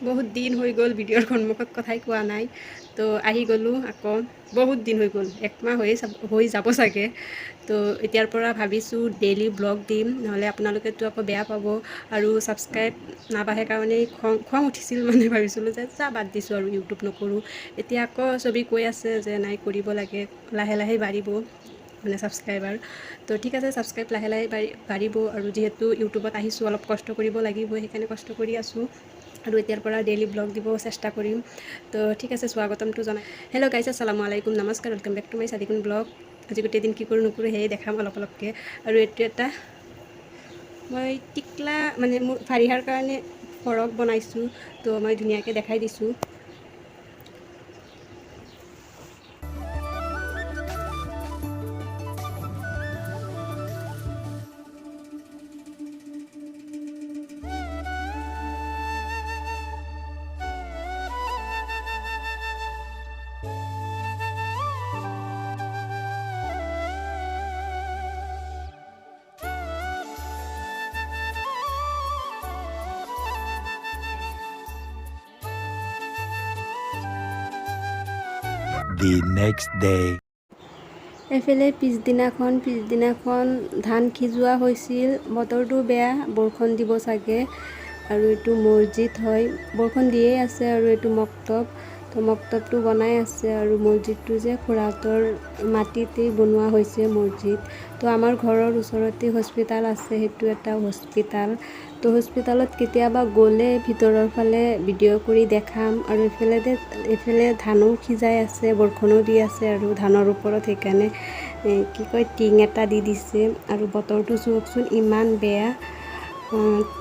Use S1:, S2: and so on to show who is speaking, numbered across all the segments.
S1: বহুত দিন হৈ গ'ল ভিডিঅ'ৰ সন্মুখত কথাই কোৱা নাই তো আহি গ'লোঁ আকৌ বহুত দিন হৈ গ'ল একমাহ হৈ যাব চাগে তো এতিয়াৰ পৰা ভাবিছোঁ ডেইলি ব্লগ দিম নহ'লে আপোনালোকেতো আকৌ বেয়া পাব আৰু ছাবস্ক্ৰাইব নাবাঢ়ে কাৰণেই খং উঠিছিল মানে ভাবিছিলোঁ যে যা বাদ দিছোঁ আৰু ইউটিউব নকৰোঁ এতিয়া আকৌ চবেই কৈ আছে যে নাই কৰিব লাগে লাহে লাহে বাঢ়িব মানে ছাবস্ক্ৰাইবাৰ তো ঠিক আছে ছাবস্ক্ৰাইব লাহে লাহে বাঢ়িব আৰু যিহেতু ইউটিউবত আহিছোঁ অলপ কষ্ট কৰিব লাগিব সেইকাৰণে কষ্ট কৰি আছোঁ আৰু এতিয়াৰ পৰা ডেইলি ব্লগ দিব চেষ্টা কৰিম তো ঠিক আছে স্বাগতমটো জনাই হেল্ল' গাইজ আসসালামু আলাইকুম নমস্কাৰ ৱেলকাম বেক টু মাই চাদিকুন ব্লগ আজি গোটেই দিন কি কৰোঁ নকৰোঁ সেয়ে দেখাম অলপকৈ আৰু এইটো এটা মই টিকলা মানে মোৰ ফাৰিহাৰ কাৰণে ফৰক বনাইছোঁ তো মই ধুনীয়াকৈ দেখাই দিছোঁ
S2: The next day.
S1: এইফালে পিছদিনাখন ধান সিজোৱা হৈছিল বতৰটো বেয়া বৰষুণ দিব চাগে আৰু এইটো মছজিদ হয় বৰষুণ দিয়েই আছে আৰু এইটো মক্তব তো মক্তবটো বনাই আছে আৰু মছজিদটো যে খুৰাহঁতৰ মাটিতেই বনোৱা হৈছে মছজিদ তো আমাৰ ঘৰৰ ওচৰতে হস্পিটাল আছে সেইটো এটা হস্পিটাল তো হস্পিটালত কেতিয়াবা গ'লে ভিতৰৰ ফালে ভিডিঅ' কৰি দেখাম আৰু এইফালে ধানো সিজাই আছে বৰষুণো দি আছে আৰু ধানৰ ওপৰত সেইকাৰণে কি কয় টিং এটা দি দিছে আৰু বতৰটো চাওকচোন ইমান বেয়া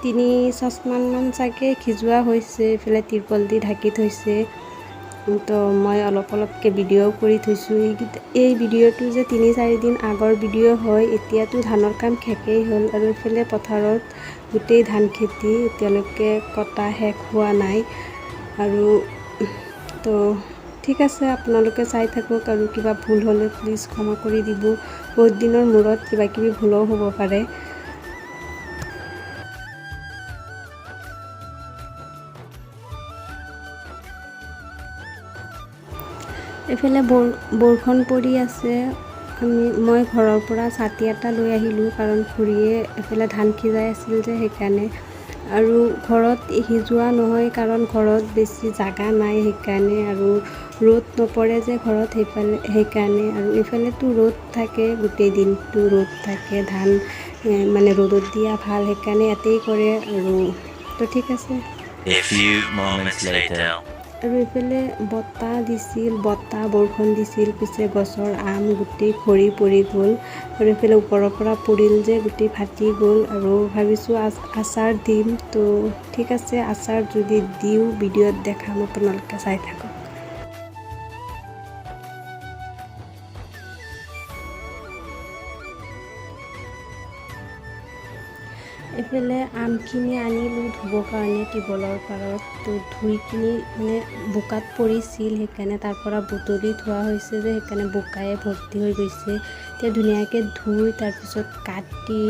S1: 3-6 মান চাগে সিজোৱা হৈছে এইফালে তিৰপল দি ঢাকি থৈছে তো মই অলপকৈ ভিডিঅ' কৰি থৈছোঁ এই ভিডিঅ'টো যে 3-4 দিন আগৰ ভিডিঅ' হয় এতিয়াতো ধানৰ কাম শেষেই হ'ল আৰু এইফালে পথাৰত গোটেই ধান খেতি এতিয়ালৈকে কটা শেষ হোৱা নাই আৰু তো ঠিক আছে আপোনালোকে চাই থাকক আৰু কিবা ভুল হ'লে প্লিজ ক্ষমা কৰি দিব বহুত দিনৰ মূৰত কিবাকিবি ভুলো হ'ব পাৰে এইফালে বৰষুণ পৰি আছে মই ঘৰৰ পৰা ছাতি এটা লৈ আহিলোঁ কাৰণ খুৰীয়ে এইফালে ধান সিজাই আছিল যে সেইকাৰণে আৰু ঘৰত সিজোৱা নহয় কাৰণ ঘৰত বেছি জাগা নাই সেইকাৰণে আৰু ৰ'দ নপৰে যে ঘৰত সেইকাৰণে আৰু এইফালেতো ৰ'দ থাকে গোটেই দিনটো ৰ'দ থাকে ধান মানে ৰ'দত দিয়া ভাল সেইকাৰণে ইয়াতেই কৰে আৰু তো ঠিক আছে
S2: A few moments later.
S1: আৰু এইফালে বতাহ বৰষুণ দিছিল পিছে গছৰ আম গোটেই ভৰি পৰি গ'ল আৰু এইফালে ওপৰৰ পৰা পৰিল যে গোটেই ফাটি গ'ল আৰু ভাবিছোঁ আচাৰ দিম তো ঠিক আছে আচাৰ যদি দিওঁ ভিডিঅ'ত দেখাম আপোনালোকে চাই থাকক এইফালে আমখিনি আনিলোঁ ধুবৰ কাৰণে টিউবৱেলৰ পাৰত তো ধুই কিনি মানে বোকাত পৰিছিল সেইকাৰণে তাৰ পৰা বুটলি থোৱা হৈছে যে সেইকাৰণে বোকায়ে ভৰ্তি হৈ গৈছে এতিয়া ধুনীয়াকৈ ধুই তাৰপিছত কাটি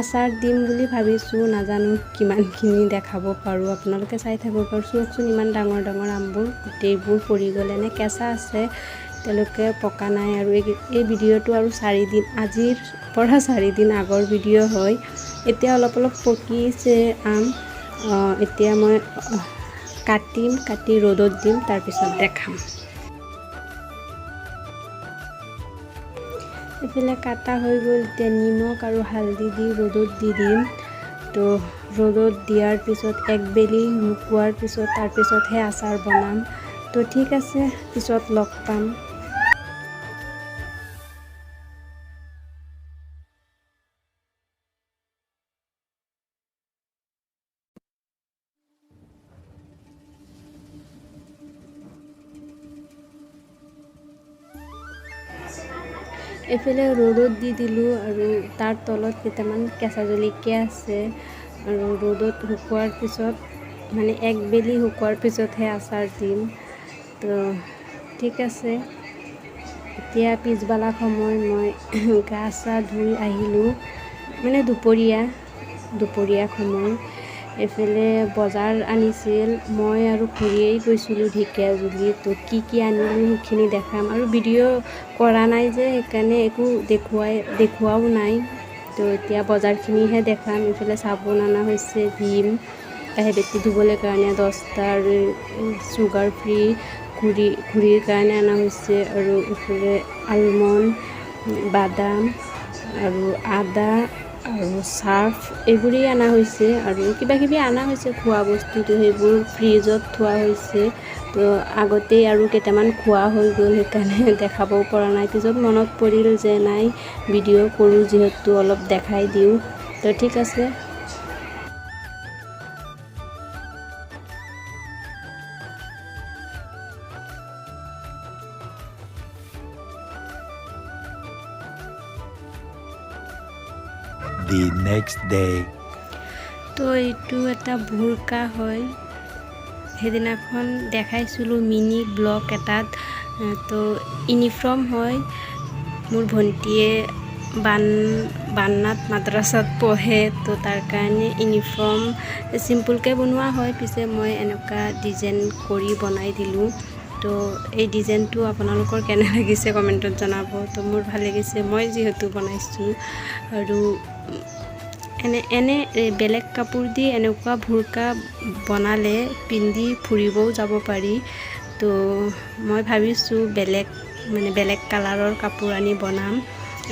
S1: আচাৰ দিম বুলি ভাবিছোঁ নাজানো কিমানখিনি দেখাব পাৰোঁ আপোনালোকে চাই থাকক আৰু চাওকচোন ইমান ডাঙৰ আমবোৰ গোটেইবোৰ পৰি গ'ল এনে কেঁচা আছে তেওঁলোকে পকা নাই আৰু এই ভিডিঅ'টো আৰু আজিৰ পৰা 4 দিন আগৰ ভিডিঅ' হয় এতিয়া অলপ পকিছে আম এতিয়া মই কাটি ৰ'দত দিম তাৰপিছত দেখাম এইফালে কাটা হৈ গ'ল এতিয়া নিমখ আৰু হালধি দি ৰ'দত দি দিম তো ৰ'দত দিয়াৰ পিছত একবেলি শুকোৱাৰ পিছত তাৰপিছতহে আচাৰ বনাম তো ঠিক আছে পিছত লগ পাম এইফালে ৰ'দত দি দিলোঁ আৰু তাৰ তলত কেইটামান কেঁচা জলকীয়া আছে আৰু ৰ'দত শুকোৱাৰ পিছত মানে একবেলি শুকোৱাৰ পিছতহে আচাৰ দিম তো ঠিক আছে এতিয়া পিছবেলা সময় মই গা চা ধুই আহিলোঁ মানে দুপৰীয়া সময় এইফালে বজাৰ আনিছিল, মই আৰু খুৰীয়েই গৈছিলোঁ ঢেকীয়াজুলি। তো কি আনিলোঁ সেইখিনি দেখাম, আৰু ভিডিঅ' কৰা নাই যে সেইকাৰণে একো দেখুৱাও নাই। তো এতিয়া বজাৰখিনিহে দেখাম। এইফালে চাবোন অনা হৈছে, ভীম, কাঁহী বাতি ধুবলৈ কাৰণে 10টা, আৰু চুগাৰ ফ্ৰী ঘড়ীৰ কাৰণে অনা হৈছে, আৰু এইফালে আলমণ্ড, বাদাম, আৰু আদা, আৰু চাৰ্ফ এইবোৰেই অনা হৈছে, আৰু কিবাকিবি অনা হৈছে খোৱা বস্তুটো, সেইবোৰ ফ্ৰিজত থোৱা হৈছে। তো আগতেই আৰু কেইটামান খোৱা হৈ গ'ল, সেইকাৰণে দেখাবও পৰা নাই। পিছত মনত পৰিল যে নাই, ভিডিঅ' কৰোঁ যিহেতু অলপ দেখাই দিওঁ। তো ঠিক আছে।
S2: The next day.
S1: তো এইটো এটা বুৰ্কা হয়, সেইদিনাখন দেখাইছিলোঁ মিনি ব্লগ এটাত। তো ইউনিফৰ্ম হয়, মোৰ ভণ্টীয়ে বান্নাত মাদ্ৰাছাত পঢ়ে, তো তাৰ কাৰণে ইউনিফৰ্ম চিম্পুলকৈ বনোৱা হয়। পিছে মই এনেকুৱা ডিজাইন কৰি বনাই দিলোঁ। তো এই ডিজাইনটো আপোনালোকৰ কেনে লাগিছে কমেণ্টত জনাব। তো মোৰ ভাল লাগিছে, মই যিহেতু বনাইছোঁ। আৰু এনে বেলেগ কাপোৰ দি এনেকুৱা বুৰ্কা বনালে পিন্ধি ফুৰিবও যাব পাৰি। তো মই ভাবিছোঁ বেলেগ কালাৰৰ কাপোৰ আনি বনাম।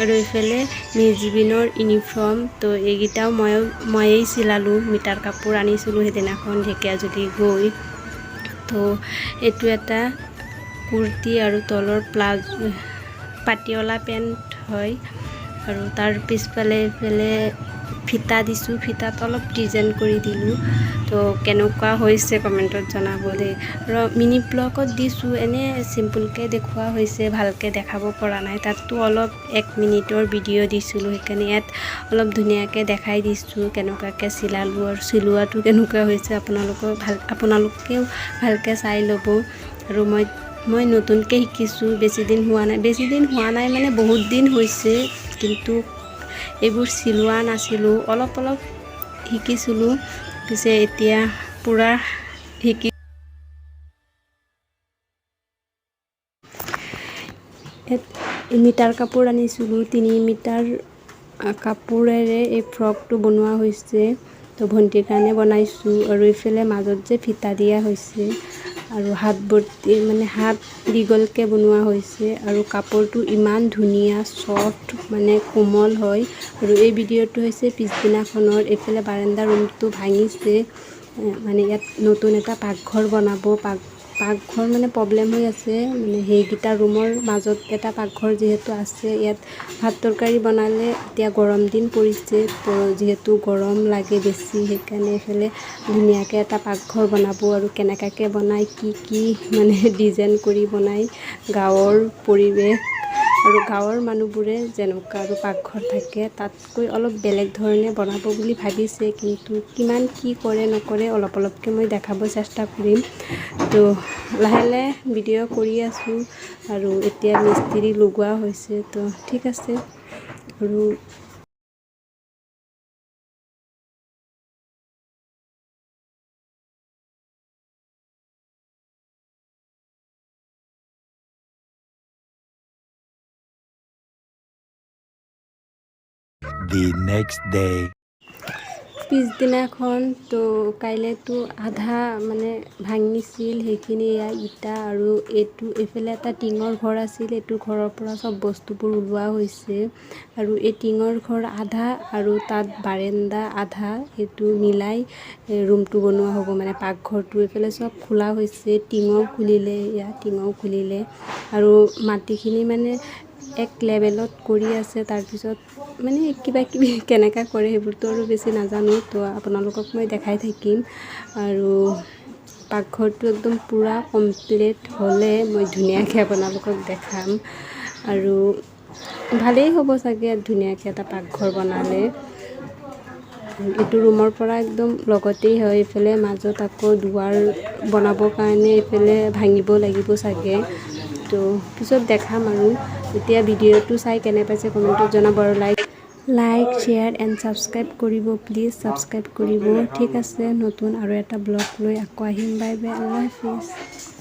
S1: আৰু এইফালে মিজবিনৰ ইউনিফৰ্ম, তো এইকেইটাও ময়েই চিলালোঁ। মিটাৰ কাপোৰ আনিছিলোঁ সেইদিনাখন ঢেকীয়াজুলি গৈ। তো এইটো এটা কুৰ্তি আৰু তলৰ পাটিয়লা পেণ্ট হয়, আৰু তাৰ পিছফালে এইফালে ফিতা দিছোঁ, ফিতাত অলপ ডিজাইন কৰি দিলোঁ। তো কেনেকুৱা হৈছে কমেণ্টত জনাব দেই। আৰু মিনি ব্লগত দিছোঁ, এনেই চিম্পুলকৈ দেখুওৱা হৈছে, ভালকৈ দেখাব পৰা নাই। তাততো অলপ 1 মিনিটৰ ভিডিঅ' দিছিলোঁ, সেইকাৰণে ইয়াত অলপ ধুনীয়াকৈ দেখাই দিছোঁ কেনেকুৱাকৈ চিলালোঁ, আৰু চিলোৱাটো কেনেকুৱা হৈছে আপোনালোকেও ভালকৈ চাই ল'ব। আৰু মই নতুনকৈ শিকিছোঁ, বেছি দিন হোৱা নাই মানে বহুত দিন হৈছে, কিন্তু এইবোৰ চিলোৱা নাছিলোঁ, অলপ শিকিছিলোঁ। পিছে এতিয়া পূৰা মিটাৰ কাপোৰ আনিছিলোঁ, 3 মিটাৰ কাপোৰেৰে এই ফ্ৰকটো বনোৱা হৈছে। তো ভণ্টিৰ কাৰণে বনাইছোঁ। আৰু এইফালে মাজত যে ফিতা দিয়া হৈছে, আৰু হাত দীঘলকৈ বনোৱা হৈছে, আৰু কাপোৰটো ইমান ধুনীয়া ছফ্ট, মানে কোমল হয়। আৰু এই ভিডিঅ'টো হৈছে পিছদিনাখনৰ। এইফালে বাৰাণ্ডা ৰুমটো ভাঙিছে, মানে ইয়াত নতুন এটা পাকঘৰ বনাব। পাকঘৰ মানে প্ৰব্লেম হৈ আছে, মানে সেইকেইটা ৰুমৰ মাজত এটা পাকঘৰ যিহেতু আছে, ইয়াত ভাত তৰকাৰী বনালে, এতিয়া গৰম দিন পৰিছে, তো যিহেতু গৰম লাগে বেছি, সেইকাৰণে এইফালে ধুনীয়াকৈ এটা পাকঘৰ বনাব। আৰু কেনেকুৱাকৈ বনাই, কি মানে ডিজাইন কৰি বনাই, গাঁৱৰ পৰিৱেশ, আৰু গাঁৱৰ মানুহবোৰে যেনেকুৱা আৰু পাকঘৰ থাকে তাতকৈ অলপ বেলেগ ধৰণে বনাব বুলি ভাবিছে, কিন্তু কিমান কি কৰে নকৰে অলপকৈ মই দেখাব চেষ্টা কৰিম। তো লাহে ভিডিঅ' কৰি আছোঁ, আৰু এতিয়া মিস্ত্ৰী লগোৱা হৈছে। তো ঠিক আছে। আৰু
S2: The next day.
S1: পিছদিনাখন, তো কাইলৈতো আধা মানে ভাঙিছিল, সেইখিনি ইটা, আৰু এইফালে এটা টিঙৰ ঘৰ আছিল, এইটো ঘৰৰ পৰা চব বস্তুবোৰ ওলোৱা হৈছে। আৰু এই টিঙৰ ঘৰ আধা, আৰু তাত বাৰাণ্ডা আধা, সেইটো মিলাই ৰুমটো বনোৱা হ'ব, মানে পাকঘৰটো। এইফালে চব খোলা হৈছে, টিঙও খুলিলে, আৰু মাটিখিনি মানে এক লেভেলত কৰি আছে। তাৰপিছত মানে কিবাকিবি কেনেকৈ কৰে সেইবোৰতো আৰু বেছি নাজানো, তো আপোনালোকক মই দেখাই থাকিম। আৰু পাকঘৰটো একদম পূৰা কমপ্লিট হ'লে মই ধুনীয়াকৈ আপোনালোকক দেখাম। আৰু ভালেই হ'ব চাগে, ধুনীয়াকৈ এটা পাকঘৰ বনালে। এইটো ৰুমৰ পৰা একদম লগতেই হয়। এইফালে মাজত আকৌ দুৱাৰ বনাবৰ কাৰণে এইফালে ভাঙিব লাগিব চাগে, তো পিছত দেখাম। আৰু এতিয়া ভিডিঅ'টো চাই কেনে পাইছে কমেণ্টত জনাব, আৰু লাইক শ্বেয়াৰ এণ্ড ছাবস্ক্ৰাইব কৰিব প্লিজ ছাবস্ক্ৰাইব কৰিব ঠিক আছে নতুন আৰু এটা ব্লগ লৈ আকৌ আহিম বাই বাই আল্লাহ হাফিজ